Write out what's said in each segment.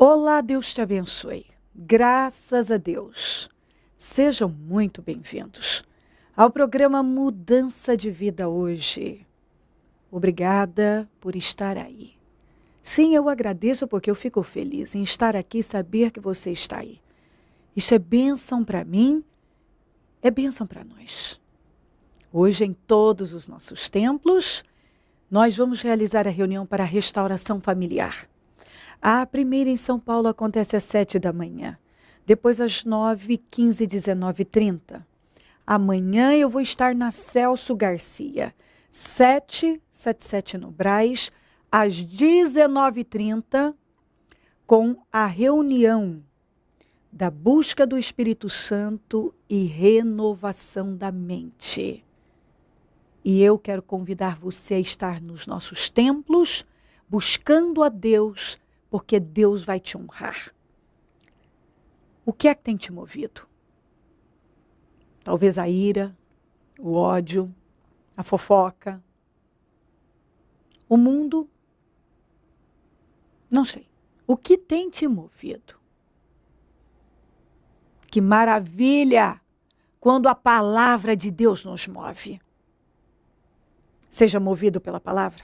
Olá, Deus te abençoe. Graças a Deus. Sejam muito bem-vindos ao programa Mudança de Vida hoje. Obrigada por estar aí. Sim, eu agradeço porque eu fico feliz em estar aqui e saber que você está aí. Isso é bênção para mim, é bênção para nós. Hoje, em todos os nossos templos, nós vamos realizar a reunião para a restauração familiar. A primeira em São Paulo acontece às 7 da manhã. Depois às 9, 15, 19 e 30. Amanhã eu vou estar na Celso Garcia, 777 no Brás, às 19h30, com a reunião da busca do Espírito Santo e renovação da mente. E eu quero convidar você a estar nos nossos templos, buscando a Deus, porque Deus vai te honrar. O que é que tem te movido? Talvez a ira, o ódio, a fofoca, o mundo? Não sei. O que tem te movido? Que maravilha quando a palavra de Deus nos move. Seja movido pela palavra.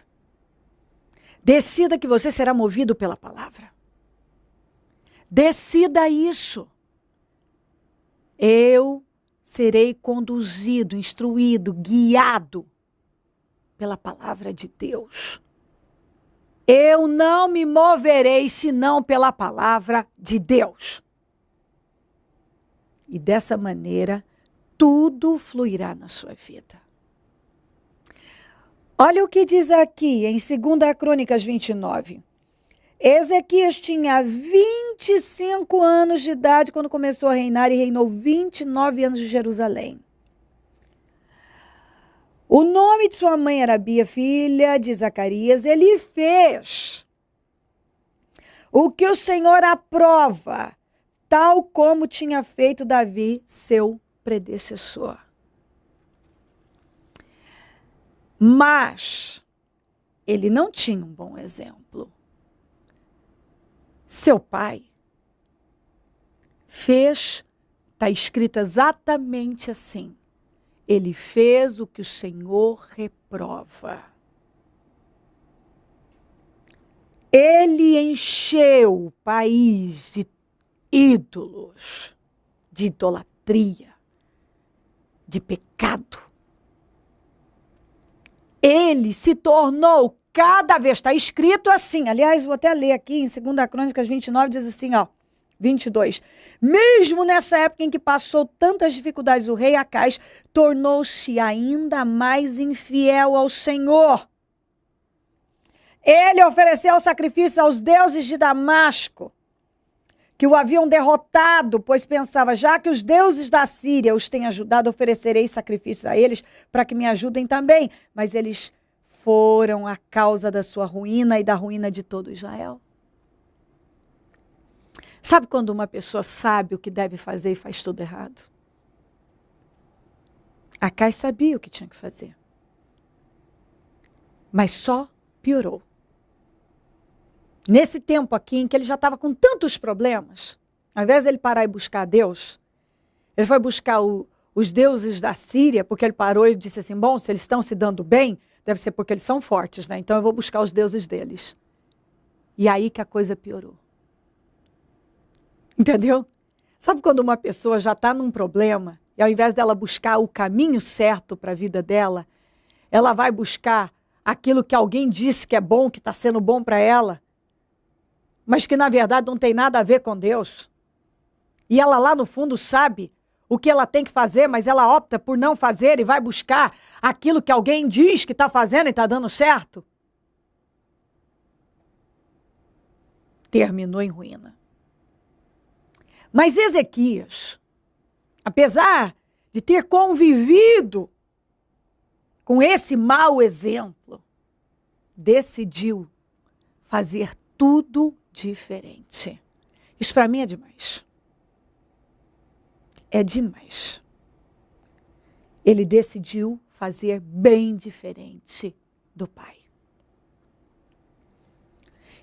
Decida que você será movido pela palavra. Decida isso. Eu serei conduzido, instruído, guiado pela palavra de Deus. Eu não me moverei senão pela palavra de Deus. E dessa maneira, tudo fluirá na sua vida. Olha o que diz aqui em 2 Crônicas 29. Ezequias tinha 25 anos de idade quando começou a reinar e reinou 29 anos em Jerusalém. O nome de sua mãe era Abia, filha de Zacarias. Ele fez o que o Senhor aprova, tal como tinha feito Davi, seu predecessor. Mas ele não tinha um bom exemplo. Seu pai fez, está escrito exatamente assim, ele fez o que o Senhor reprova. Ele encheu o país de ídolos, de idolatria, de pecado. Ele se tornou cada vez, está escrito assim, aliás, vou até ler aqui em 2 Crônicas 29, diz assim, 22. Mesmo nessa época em que passou tantas dificuldades, o rei Acais tornou-se ainda mais infiel ao Senhor. Ele ofereceu sacrifícios aos deuses de Damasco, que o haviam derrotado, pois pensava, já que os deuses da Síria os têm ajudado, oferecerei sacrifícios a eles para que me ajudem também. Mas eles foram a causa da sua ruína e da ruína de todo Israel. Sabe quando uma pessoa sabe o que deve fazer e faz tudo errado? Acais sabia o que tinha que fazer. Mas só piorou. Nesse tempo aqui em que ele já estava com tantos problemas, ao invés de ele parar e buscar Deus, ele foi buscar os deuses da Síria, porque ele parou e disse assim, bom, se eles estão se dando bem, deve ser porque eles são fortes, né? Então eu vou buscar os deuses deles. E aí que a coisa piorou. Entendeu? Sabe quando uma pessoa já está num problema, e ao invés dela buscar o caminho certo para a vida dela, ela vai buscar aquilo que alguém disse que é bom, que está sendo bom para ela, mas que na verdade não tem nada a ver com Deus. E ela lá no fundo sabe o que ela tem que fazer, mas ela opta por não fazer e vai buscar aquilo que alguém diz que está fazendo e está dando certo. Terminou em ruína. Mas Ezequias, apesar de ter convivido com esse mau exemplo, decidiu fazer tudo diferente. Isso para mim é demais. É demais. Ele decidiu fazer bem diferente do pai.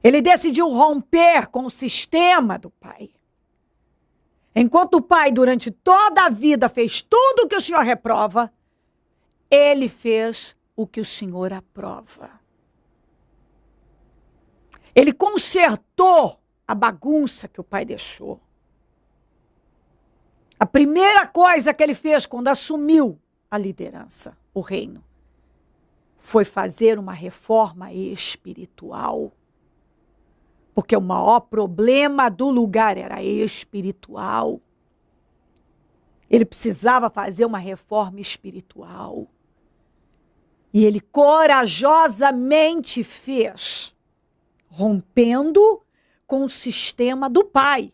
Ele decidiu romper com o sistema do pai. Enquanto o pai, durante toda a vida, fez tudo o que o Senhor reprova, ele fez o que o Senhor aprova. Ele consertou a bagunça que o pai deixou. A primeira coisa que ele fez quando assumiu a liderança, o reino, foi fazer uma reforma espiritual. Porque o maior problema do lugar era espiritual. Ele precisava fazer uma reforma espiritual. E ele corajosamente fez, rompendo com o sistema do pai.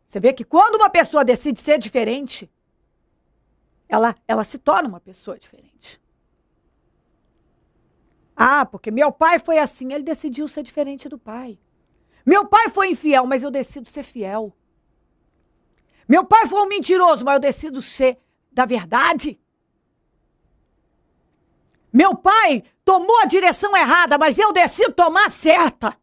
Você vê que quando uma pessoa decide ser diferente, ela se torna uma pessoa diferente. Ah, porque meu pai foi assim, ele decidiu ser diferente do pai. Meu pai foi infiel, mas eu decido ser fiel. Meu pai foi um mentiroso, mas eu decido ser da verdade. Meu pai tomou a direção errada, mas eu decido tomar a certa.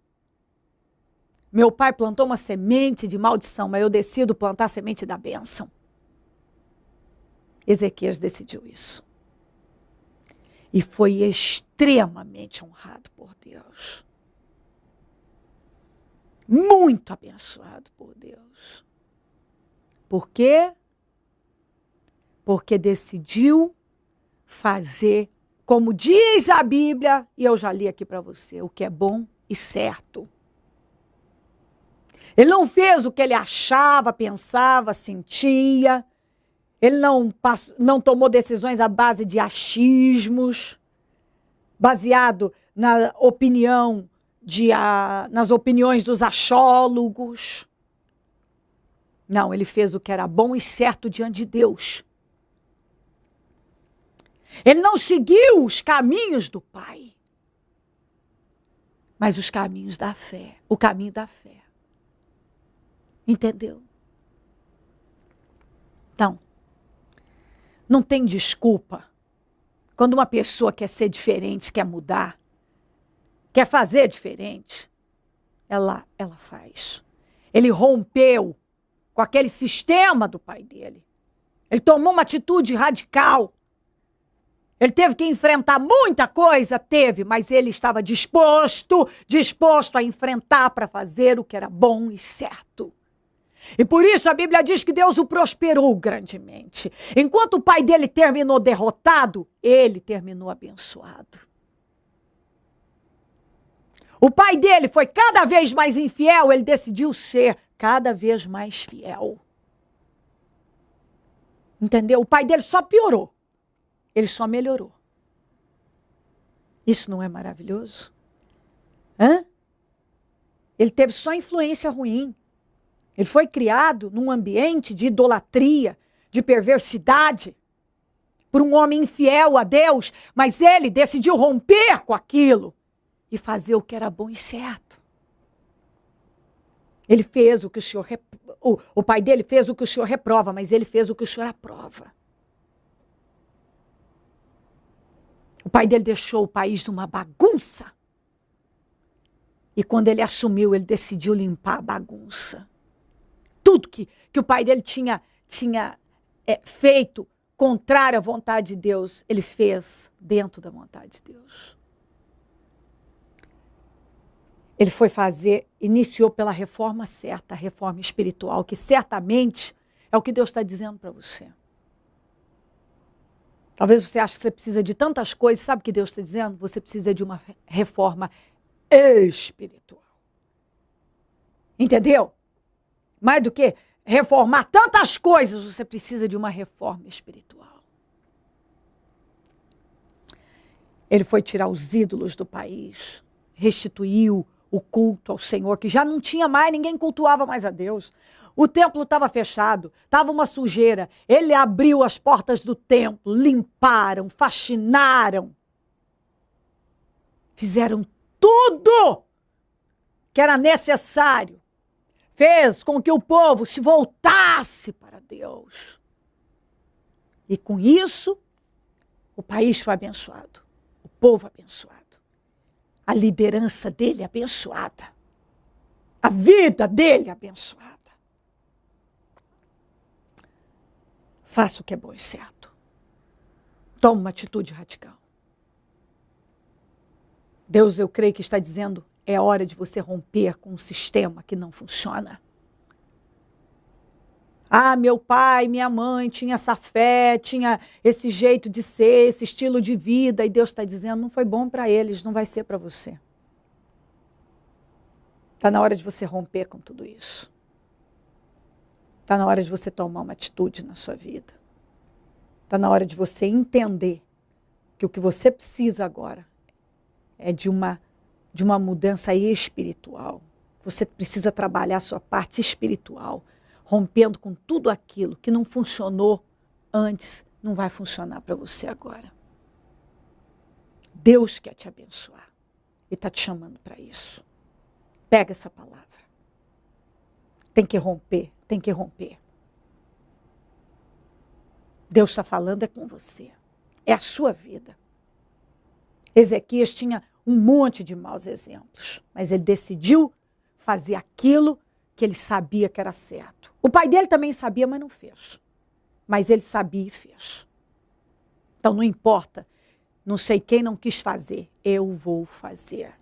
Meu pai plantou uma semente de maldição, mas eu decido plantar a semente da bênção. Ezequias decidiu isso. E foi extremamente honrado por Deus. Muito abençoado por Deus. Por quê? Porque decidiu fazer, como diz a Bíblia, e eu já li aqui para você, o que é bom e certo. Ele não fez o que ele achava, pensava, sentia. Ele não tomou decisões à base de achismos, baseado na opinião nas opiniões dos achólogos. Não, ele fez o que era bom e certo diante de Deus. Ele não seguiu os caminhos do Pai, mas os caminhos da fé, o caminho da fé. Entendeu? Então, não tem desculpa. Quando uma pessoa quer ser diferente, quer mudar, quer fazer diferente, ela faz. Ele rompeu com aquele sistema do pai dele. Ele tomou uma atitude radical. Ele teve que enfrentar muita coisa, teve, mas ele estava disposto a enfrentar para fazer o que era bom e certo. E por isso a Bíblia diz que Deus o prosperou grandemente. Enquanto o pai dele terminou derrotado, ele terminou abençoado. O pai dele foi cada vez mais infiel, ele decidiu ser cada vez mais fiel. Entendeu? O pai dele só piorou. Ele só melhorou. Isso não é maravilhoso? Hã? Ele teve só influência ruim. Ele foi criado num ambiente de idolatria, de perversidade, por um homem infiel a Deus, mas ele decidiu romper com aquilo e fazer o que era bom e certo. Ele fez o que o Senhor... O pai dele fez o que o Senhor reprova, mas ele fez o que o Senhor aprova. O pai dele deixou o país numa bagunça. E quando ele assumiu, ele decidiu limpar a bagunça. Tudo que o pai dele tinha feito contrário à vontade de Deus, ele fez dentro da vontade de Deus. Ele foi iniciou pela reforma certa, a reforma espiritual, que certamente é o que Deus está dizendo para você. Talvez você ache que você precisa de tantas coisas, sabe o que Deus está dizendo? Você precisa de uma reforma espiritual. Entendeu? Mais do que reformar tantas coisas, você precisa de uma reforma espiritual. Ele foi tirar os ídolos do país, restituiu o culto ao Senhor, que já não tinha mais, ninguém cultuava mais a Deus. O templo estava fechado, estava uma sujeira. Ele abriu as portas do templo, limparam, faxinaram. Fizeram tudo que era necessário. Fez com que o povo se voltasse para Deus. E com isso, o país foi abençoado. O povo abençoado. A liderança dele abençoada. a vida dele abençoada. Faça o que é bom e certo. Tome uma atitude radical. Deus, eu creio que está dizendo, é hora de você romper com um sistema que não funciona. Ah, meu pai, minha mãe tinha essa fé, tinha esse jeito de ser, esse estilo de vida, e Deus está dizendo, não foi bom para eles, não vai ser para você. Está na hora de você romper com tudo isso. Está na hora de você tomar uma atitude na sua vida. Está na hora de você entender que o que você precisa agora é de uma mudança espiritual. Você precisa trabalhar a sua parte espiritual, rompendo com tudo aquilo que não funcionou antes, não vai funcionar para você agora. Deus quer te abençoar e está te chamando para isso. Pega essa palavra. Tem que romper, tem que romper. Deus está falando é com você. É a sua vida. Ezequias tinha um monte de maus exemplos, mas ele decidiu fazer aquilo que ele sabia que era certo. O pai dele também sabia, mas não fez. Mas ele sabia e fez. Então não importa, não sei quem não quis fazer, eu vou fazer.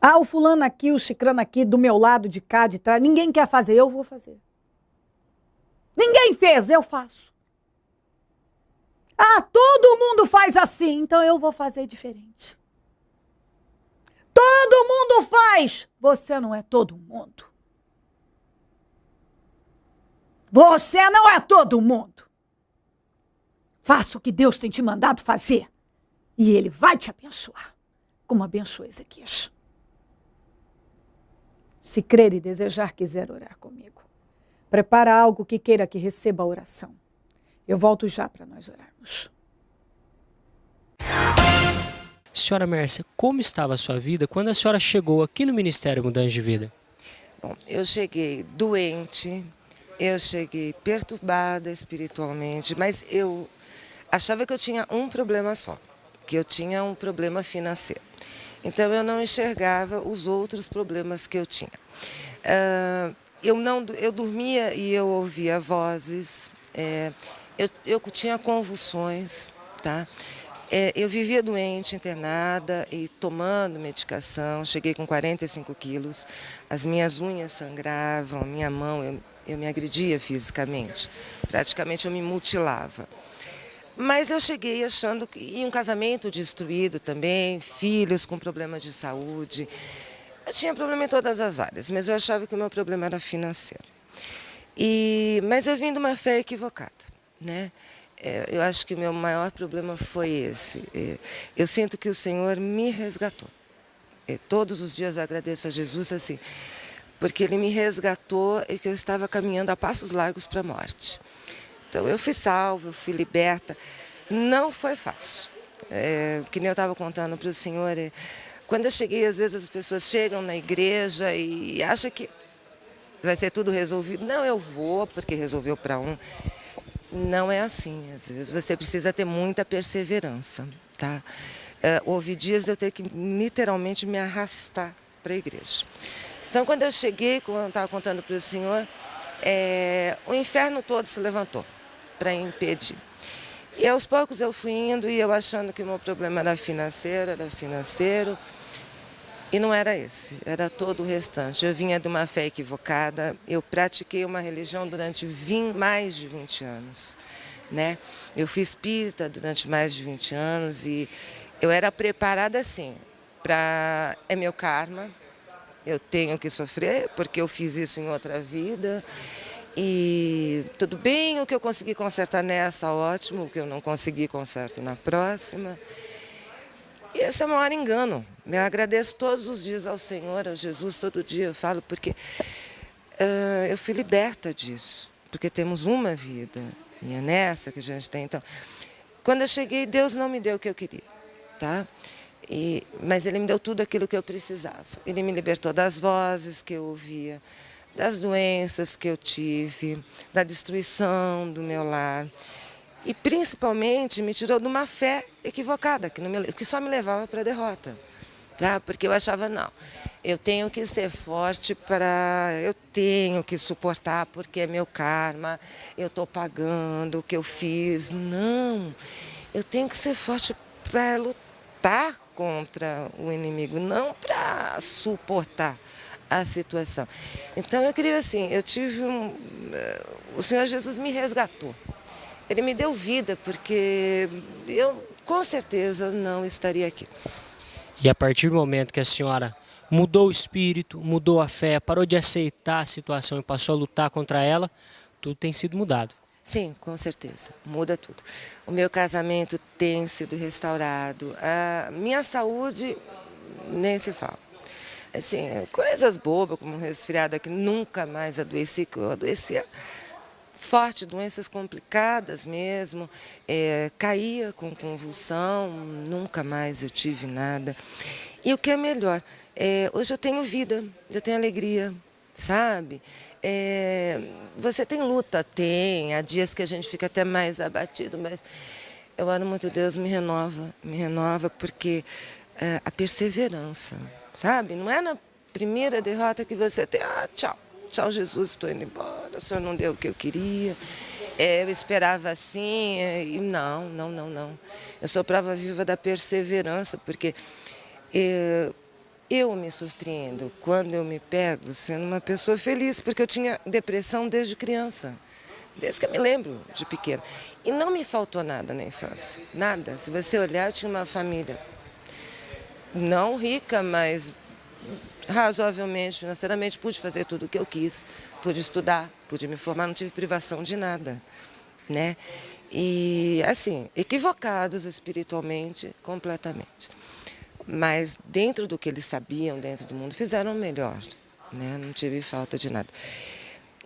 Ah, o fulano aqui, o cicrano aqui, do meu lado, de cá, de trás, ninguém quer fazer, eu vou fazer. Ninguém fez, eu faço. Ah, todo mundo faz assim, então eu vou fazer diferente. Todo mundo faz, você não é todo mundo. Você não é todo mundo. Faça o que Deus tem te mandado fazer e Ele vai te abençoar, como abençoou Ezequias. Se crer e desejar, quiser orar comigo, prepara algo que queira que receba a oração. Eu volto já para nós orarmos. Senhora Mércia, como estava a sua vida quando a senhora chegou aqui no Ministério Mudança de Vida? Bom, eu cheguei doente, eu cheguei perturbada espiritualmente, mas eu achava que eu tinha um problema só, que eu tinha um problema financeiro. Então eu não enxergava os outros problemas que eu tinha. Eu dormia e eu ouvia vozes, eu tinha convulsões, tá? Eu vivia doente, internada e tomando medicação, cheguei com 45 quilos, as minhas unhas sangravam, a minha mão, eu me agredia fisicamente, praticamente eu me mutilava. Mas eu cheguei achando que e um casamento destruído também, filhos com problemas de saúde. Eu tinha problema em todas as áreas, mas eu achava que o meu problema era financeiro. Mas eu vim de uma fé equivocada, né? Eu acho que o meu maior problema foi esse. Eu sinto que o Senhor me resgatou. Todos os dias eu agradeço a Jesus assim, porque Ele me resgatou e que eu estava caminhando a passos largos para a morte. Então eu fui salva, eu fui liberta. Não foi fácil. Que nem eu estava contando para o Senhor. Quando eu cheguei, às vezes as pessoas chegam na igreja e acham que vai ser tudo resolvido. Não, eu vou porque resolveu para um. Não é assim, às vezes você precisa ter muita perseverança, tá? Houve dias de eu ter que literalmente me arrastar para a igreja. Então, quando eu cheguei, como eu estava contando para o Senhor, o inferno todo se levantou para impedir. E aos poucos eu fui indo e eu achando que o meu problema era financeiro, e não era esse, era todo o restante. Eu vinha de uma fé equivocada, eu pratiquei uma religião durante mais de 20 anos, né? Eu fui espírita durante mais de 20 anos e eu era preparada assim, é meu karma, eu tenho que sofrer porque eu fiz isso em outra vida. E tudo bem, o que eu consegui consertar nessa, ótimo, o que eu não consegui, conserto na próxima. E esse é o maior engano. Eu agradeço todos os dias ao Senhor, ao Jesus, todo dia eu falo, porque eu fui liberta disso, porque temos uma vida, e é nessa que a gente tem. Então, quando eu cheguei, Deus não me deu o que eu queria, tá? Mas Ele me deu tudo aquilo que eu precisava. Ele me libertou das vozes que eu ouvia, das doenças que eu tive, da destruição do meu lar. E principalmente me tirou de uma fé equivocada, que só me levava para a derrota. Tá? Porque eu achava, não, eu tenho que ser forte eu tenho que suportar porque é meu karma, eu estou pagando o que eu fiz. Não, eu tenho que ser forte para lutar contra o inimigo, não para suportar a situação. Então eu queria assim, o Senhor Jesus me resgatou. Ele me deu vida, porque eu com certeza não estaria aqui. E a partir do momento que a senhora mudou o espírito, mudou a fé, parou de aceitar a situação e passou a lutar contra ela, tudo tem sido mudado. Sim, com certeza, muda tudo. O meu casamento tem sido restaurado, a minha saúde nem se fala. Assim, coisas bobas, como um resfriado que nunca mais adoeci, que eu adoecia forte, doenças complicadas mesmo, caía com convulsão, nunca mais eu tive nada. E o que é melhor, hoje eu tenho vida, eu tenho alegria, sabe? Você tem luta? Tem, há dias que a gente fica até mais abatido, mas eu oro muito, Deus me renova porque a perseverança, sabe? Não é na primeira derrota que você tem, tchau. Tchau, Jesus, estou indo embora, o Senhor não deu o que eu queria, eu esperava assim, e não. Eu sou prova viva da perseverança, porque eu me surpreendo quando eu me pego sendo uma pessoa feliz, porque eu tinha depressão desde criança, desde que eu me lembro de pequena. E não me faltou nada na infância, nada. Se você olhar, eu tinha uma família não rica, mas razoavelmente, financeiramente, pude fazer tudo o que eu quis, pude estudar, pude me formar, não tive privação de nada, né? E, assim, equivocados espiritualmente, completamente. Mas dentro do que eles sabiam, dentro do mundo, fizeram o melhor, né? Não tive falta de nada.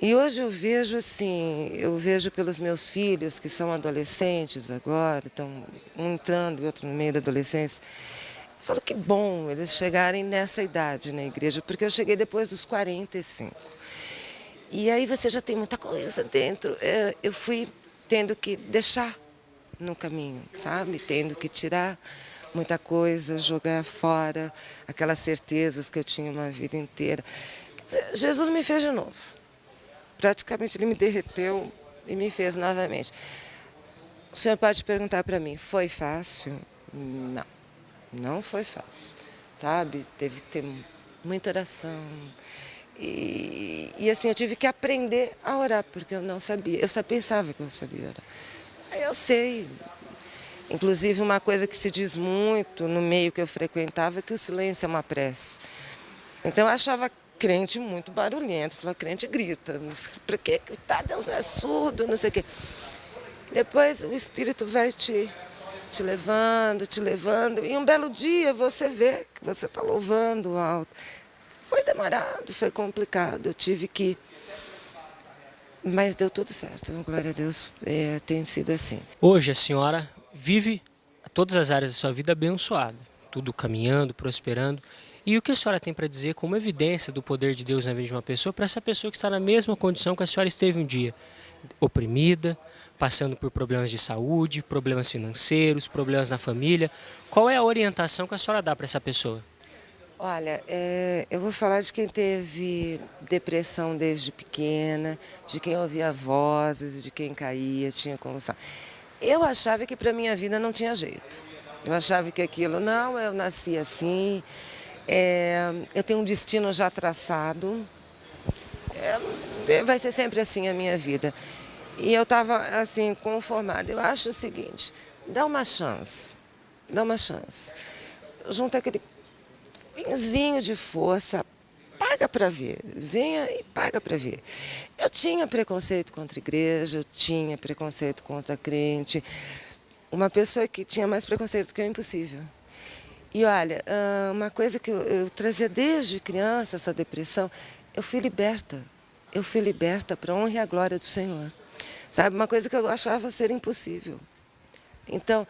E hoje eu vejo assim, pelos meus filhos, que são adolescentes agora, estão um entrando e outro no meio da adolescência, eu falo que bom eles chegarem nessa idade na igreja, porque eu cheguei depois dos 45. E aí você já tem muita coisa dentro. Eu fui tendo que deixar no caminho, sabe? Tendo que tirar muita coisa, jogar fora aquelas certezas que eu tinha uma vida inteira. Jesus me fez de novo. Praticamente ele me derreteu e me fez novamente. O senhor pode perguntar para mim, foi fácil? Não. Não foi fácil, sabe? Teve que ter muita oração. E assim, eu tive que aprender a orar, porque eu não sabia. Eu pensava que eu sabia orar. Aí eu sei. Inclusive, uma coisa que se diz muito no meio que eu frequentava é que o silêncio é uma prece. Então, eu achava crente muito barulhento. Falava, crente grita. Para que gritar? Deus não é surdo, não sei o quê. Depois, o Espírito vai te levando, e um belo dia você vê que você está louvando alto. Foi demorado, foi complicado, eu tive que... Mas deu tudo certo, glória a Deus, tem sido assim. Hoje a senhora vive todas as áreas da sua vida abençoada, tudo caminhando, prosperando. E o que a senhora tem para dizer como evidência do poder de Deus na vida de uma pessoa, para essa pessoa que está na mesma condição que a senhora esteve um dia, oprimida, passando por problemas de saúde, problemas financeiros, problemas na família? Qual é a orientação que a senhora dá para essa pessoa? Olha, eu vou falar de quem teve depressão desde pequena, de quem ouvia vozes, de quem caía, tinha convulsão. Eu achava que para minha vida não tinha jeito. Eu achava que aquilo, não, eu nasci assim, eu tenho um destino já traçado, vai ser sempre assim a minha vida. E eu estava, assim, conformada. Eu acho o seguinte, dá uma chance. Junta aquele pinzinho de força, paga para ver. Venha e paga para ver. Eu tinha preconceito contra a igreja, eu tinha preconceito contra crente. Uma pessoa que tinha mais preconceito que eu é impossível. E olha, uma coisa que eu trazia desde criança, essa depressão, eu fui liberta. Eu fui liberta para a honra e a glória do Senhor. Sabe, uma coisa que eu achava ser impossível. Então,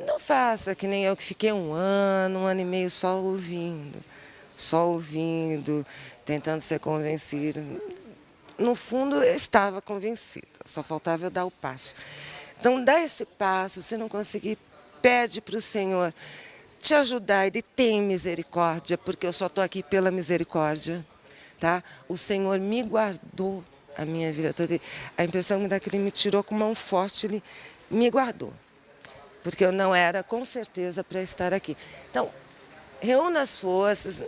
não faça que nem eu que fiquei um ano e meio só ouvindo, tentando ser convencida. No fundo, eu estava convencida, só faltava eu dar o passo. Então, dá esse passo, se não conseguir, pede para o Senhor te ajudar, Ele tem misericórdia, porque eu só estou aqui pela misericórdia. Tá? O Senhor me guardou a minha vida toda. A impressão me dá que Ele me tirou com mão forte, Ele me guardou. Porque eu não era, com certeza, para estar aqui. Então, reúna as forças,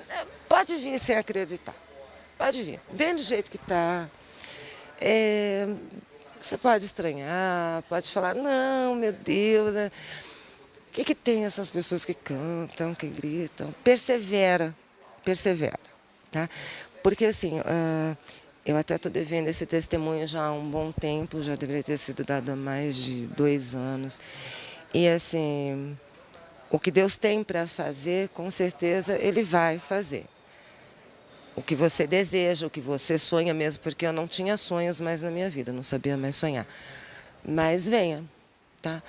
pode vir sem acreditar. Pode vir, vem do jeito que está. Você pode estranhar, pode falar, não, meu Deus, o que tem essas pessoas que cantam, que gritam? Persevera, tá? Porque assim, eu até estou devendo esse testemunho já há um bom tempo, já deveria ter sido dado há mais de 2 anos. E assim, o que Deus tem para fazer, com certeza Ele vai fazer. O que você deseja, o que você sonha mesmo, porque eu não tinha sonhos mais na minha vida, não sabia mais sonhar. Mas venha, tá?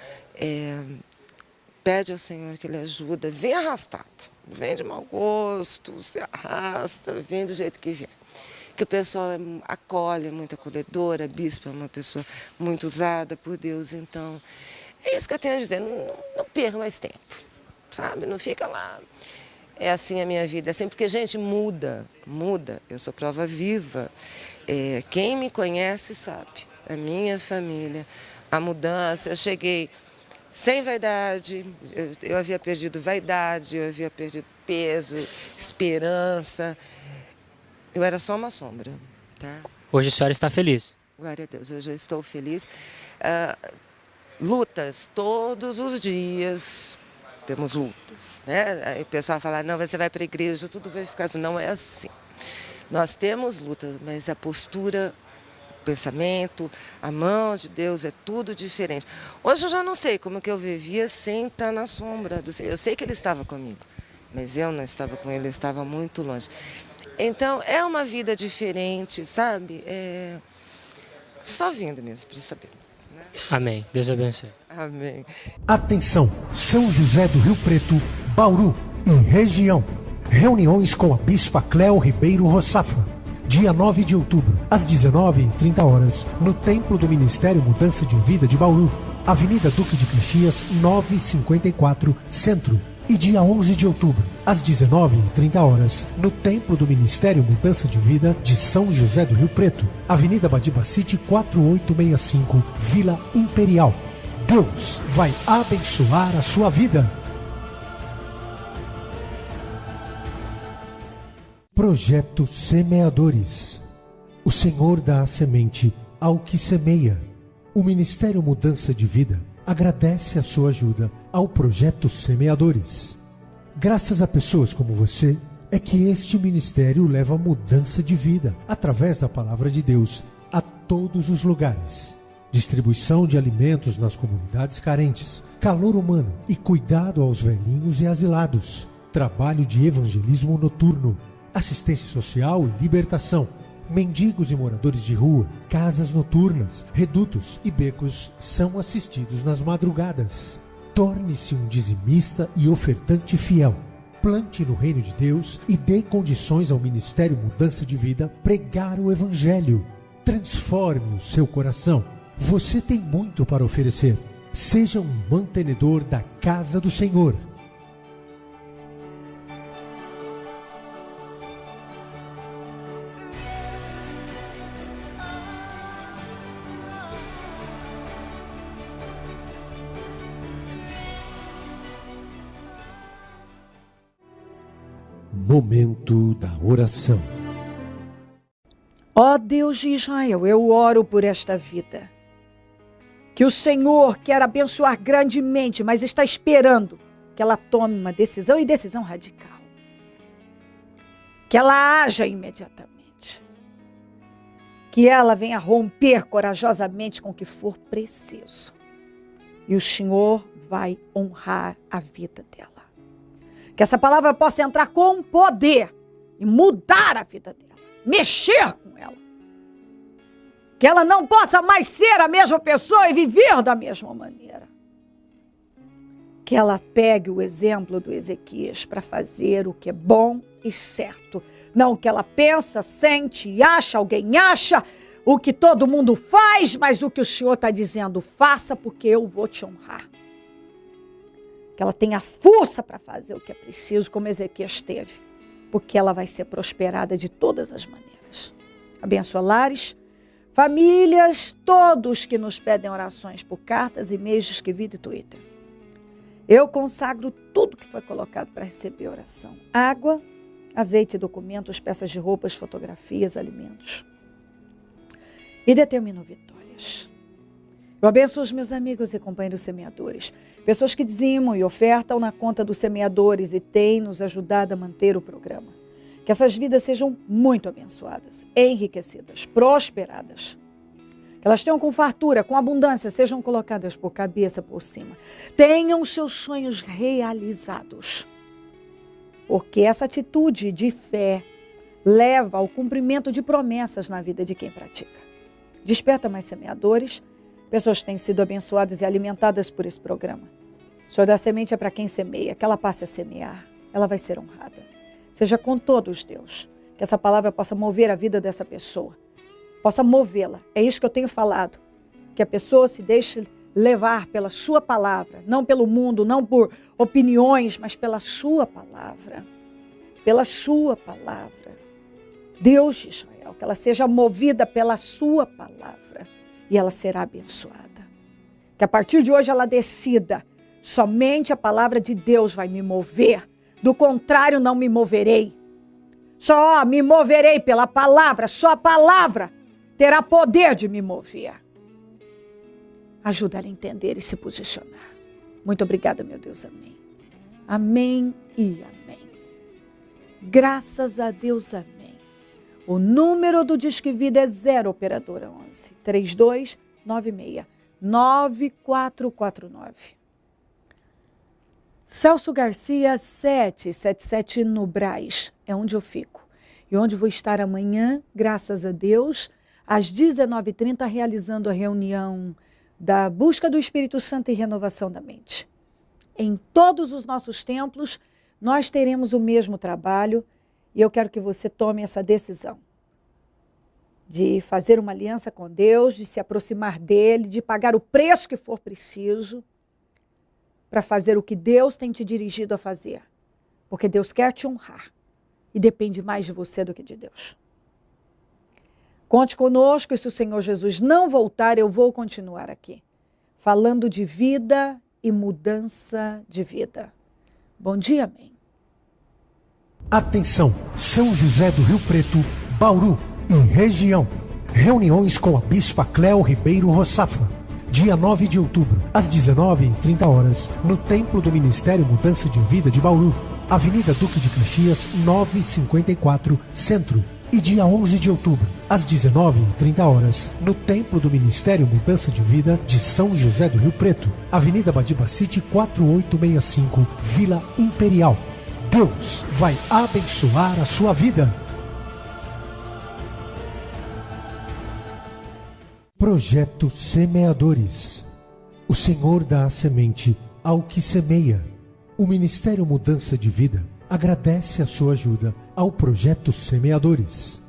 Pede ao Senhor que Ele ajuda, vem arrastado, vem de mau gosto, se arrasta, vem do jeito que vier. Que o pessoal acolhe, é muito acolhedora, a bispa é uma pessoa muito usada por Deus, então é isso que eu tenho a dizer, não perca mais tempo, sabe? Não fica lá. É assim a minha vida, é assim, porque, gente, muda, eu sou prova viva. Quem me conhece sabe, a minha família, a mudança, eu cheguei sem vaidade, eu havia perdido vaidade, eu havia perdido peso, esperança. Eu era só uma sombra, tá? Hoje a senhora está feliz? Glória a Deus, hoje eu estou feliz. Lutas, todos os dias temos lutas, né? Aí o pessoal fala, não, você vai para a igreja, tudo vai ficar assim. Não é assim. Nós temos luta, mas a postura, pensamento, a mão de Deus é tudo diferente. Hoje eu já não sei como que eu vivia sem estar na sombra do Senhor. Eu sei que Ele estava comigo, mas eu não estava com Ele, eu estava muito longe. Então, é uma vida diferente, sabe? Só vindo mesmo para saber. Né? Amém. Deus abençoe. Amém. Atenção, São José do Rio Preto, Bauru e região. Reuniões com a Bispa Cléo Ribeiro Roçafra. Dia 9 de outubro, às 19h30, no Templo do Ministério Mudança de Vida de Bauru, Avenida Duque de Caxias, 954, Centro. E dia 11 de outubro, às 19h30, no Templo do Ministério Mudança de Vida de São José do Rio Preto, Avenida Badibacite, 4865, Vila Imperial. Deus vai abençoar a sua vida. Projeto Semeadores. O Senhor dá a semente ao que semeia. O Ministério Mudança de Vida agradece a sua ajuda ao Projeto Semeadores. Graças a pessoas como você, é que este ministério leva mudança de vida através da Palavra de Deus a todos os lugares. Distribuição de alimentos nas comunidades carentes, calor humano e cuidado aos velhinhos e asilados. Trabalho de evangelismo noturno, assistência social e libertação. Mendigos e moradores de rua, casas noturnas, redutos e becos são assistidos nas madrugadas. Torne-se um dizimista e ofertante fiel. Plante no reino de Deus e dê condições ao Ministério Mudança de Vida pregar o Evangelho. Transforme o seu coração. Você tem muito para oferecer. Seja um mantenedor da casa do Senhor. Momento da oração. Ó Deus de Israel, eu oro por esta vida. Que o Senhor quer abençoar grandemente, mas está esperando que ela tome uma decisão, e decisão radical. Que ela haja imediatamente. Que ela venha romper corajosamente com o que for preciso. E o Senhor vai honrar a vida dela. Que essa palavra possa entrar com poder e mudar a vida dela, mexer com ela. Que ela não possa mais ser a mesma pessoa e viver da mesma maneira. Que ela pegue o exemplo do Ezequias para fazer o que é bom e certo. Não o que ela pensa, sente e acha, alguém acha, o que todo mundo faz, mas o que o Senhor está dizendo, faça porque eu vou te honrar. que ela tenha força para fazer o que é preciso, como Ezequias teve, porque ela vai ser prosperada de todas as maneiras. Abençoa lares, famílias, todos que nos pedem orações por cartas, e-mails, Disque Vida e Twitter. Eu consagro tudo que foi colocado para receber oração. Água, azeite, documentos, peças de roupas, fotografias, alimentos. E determino vitórias. Eu abençoo os meus amigos e companheiros semeadores, pessoas que dizimam e ofertam na conta dos semeadores e têm nos ajudado a manter o programa. Que essas vidas sejam muito abençoadas, enriquecidas, prosperadas. Que elas tenham com fartura, com abundância, sejam colocadas por cabeça, por cima. Tenham seus sonhos realizados. Porque essa atitude de fé leva ao cumprimento de promessas na vida de quem pratica. Desperta mais semeadores. Pessoas têm sido abençoadas e alimentadas por esse programa. O Senhor da semente é para quem semeia, que ela passe a semear, ela vai ser honrada. Seja com todos, Deus, que essa palavra possa mover a vida dessa pessoa, possa movê-la. É isso que eu tenho falado, que a pessoa se deixe levar pela sua palavra, não pelo mundo, não por opiniões, mas pela sua palavra. Pela sua palavra. Deus de Israel, que ela seja movida pela sua palavra. E ela será abençoada. Que a partir de hoje ela decida, somente a palavra de Deus vai me mover. Do contrário, não me moverei. Só me moverei pela palavra, só a palavra terá poder de me mover. Ajuda ela a entender e se posicionar. Muito obrigada, meu Deus, amém. Amém e amém. Graças a Deus, amém. O número do Disque Vida é 0 operadora 11 3296 9449. Celso Garcia 777 no Brás, é onde eu fico. E onde vou estar amanhã, graças a Deus, às 19h30, realizando a reunião da busca do Espírito Santo e renovação da mente. Em todos os nossos templos, nós teremos o mesmo trabalho. E eu quero que você tome essa decisão de fazer uma aliança com Deus, de se aproximar dele, de pagar o preço que for preciso para fazer o que Deus tem te dirigido a fazer. Porque Deus quer te honrar e depende mais de você do que de Deus. Conte conosco e se o Senhor Jesus não voltar, eu vou continuar aqui, falando de vida e mudança de vida. Bom dia, amém. Atenção, São José do Rio Preto, Bauru e região. Reuniões com a Bispa Cléo Ribeiro Roçafra. Dia 9 de outubro, às 19h30, no Templo do Ministério Mudança de Vida de Bauru, Avenida Duque de Caxias, 954, Centro. E dia 11 de outubro, às 19h30, no Templo do Ministério Mudança de Vida de São José do Rio Preto, Avenida Badiba City, 4865, Vila Imperial. Deus vai abençoar a sua vida. Projeto Semeadores. O Senhor dá a semente ao que semeia. O Ministério Mudança de Vida agradece a sua ajuda ao Projeto Semeadores.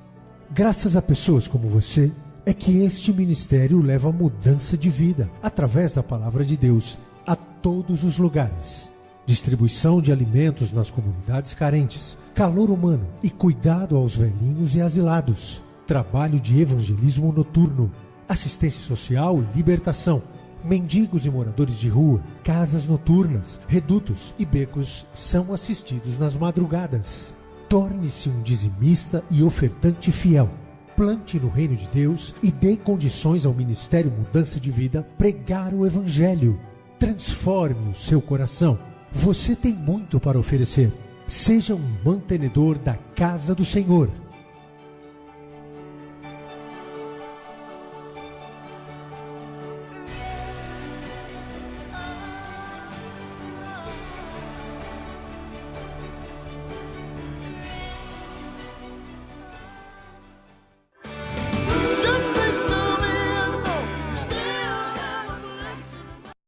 Graças a pessoas como você, é que este ministério leva mudança de vida através da Palavra de Deus a todos os lugares. Distribuição de alimentos nas comunidades carentes, calor humano e cuidado aos velhinhos e asilados, trabalho de evangelismo noturno, assistência social e libertação, mendigos e moradores de rua, casas noturnas, redutos e becos são assistidos nas madrugadas. Torne-se um dizimista e ofertante fiel. Plante no reino de Deus e dê condições ao Ministério Mudança de Vida pregar o Evangelho. Transforme o seu coração. Você tem muito para oferecer. Seja um mantenedor da casa do Senhor.